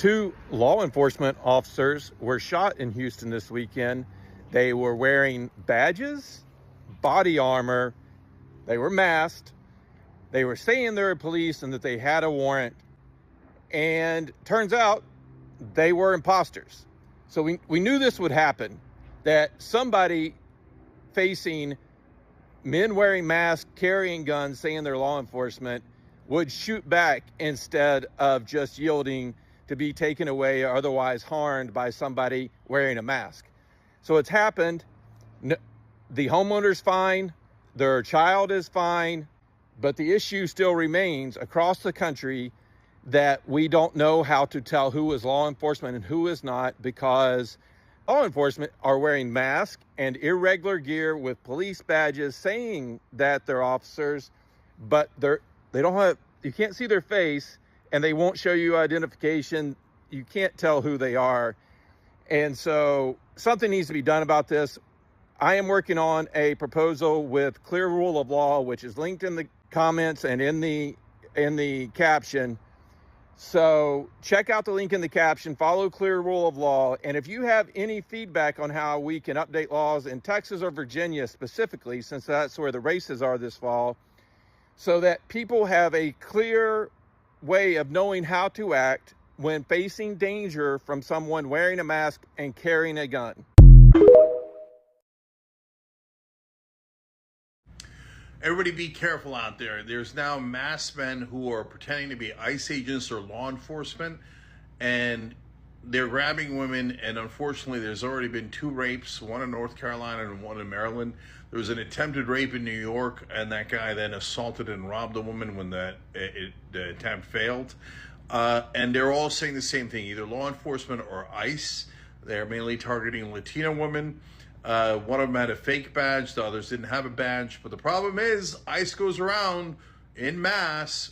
Two law enforcement officers were shot in Houston this weekend. They were wearing badges, body armor, they were masked, they were saying they were police and that they had a warrant, and turns out they were imposters. So we knew this would happen, that somebody facing men wearing masks, carrying guns, saying they're law enforcement, would shoot back instead of just yielding to be taken away or otherwise harmed by somebody wearing a mask. So it's happened. The homeowner's fine, their child is fine, but the issue still remains across the country that we don't know how to tell who is law enforcement and who is not, because law enforcement are wearing masks and irregular gear with police badges saying that they're officers, but they don't have, you can't see their face, and they won't show you identification. You can't tell who they are. And so something needs to be done about this. I am working on a proposal with Clear Rule of Law, which is linked in the comments and in the caption. So check out the link in the caption, follow Clear Rule of Law. And if you have any feedback on how we can update laws in Texas or Virginia specifically, since that's where the races are this fall, so that people have a clear way of knowing how to act when facing danger from someone wearing a mask and carrying a gun. Everybody be careful out there. There's now masked men who are pretending to be ICE agents or law enforcement, and they're grabbing women, and unfortunately there's already been 2 rapes, one in North Carolina and one in Maryland. There was an attempted rape in New York, and that guy then assaulted and robbed a woman when the attempt failed. And they're all saying the same thing, either law enforcement or ICE. They're mainly targeting Latina women. One of them had a fake badge, the others didn't have a badge. But the problem is ICE goes around in mass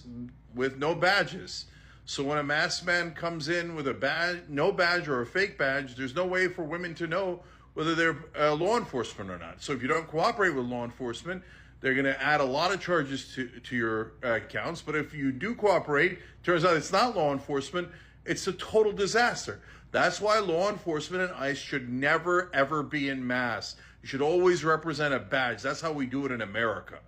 with no badges. So when a masked man comes in with a badge, no badge or a fake badge, there's no way for women to know whether they're law enforcement or not. So if you don't cooperate with law enforcement, they're going to add a lot of charges to your accounts. But if you do cooperate, turns out it's not law enforcement, it's a total disaster. That's why law enforcement and ICE should never, ever be in mass. You should always represent a badge. That's how we do it in America.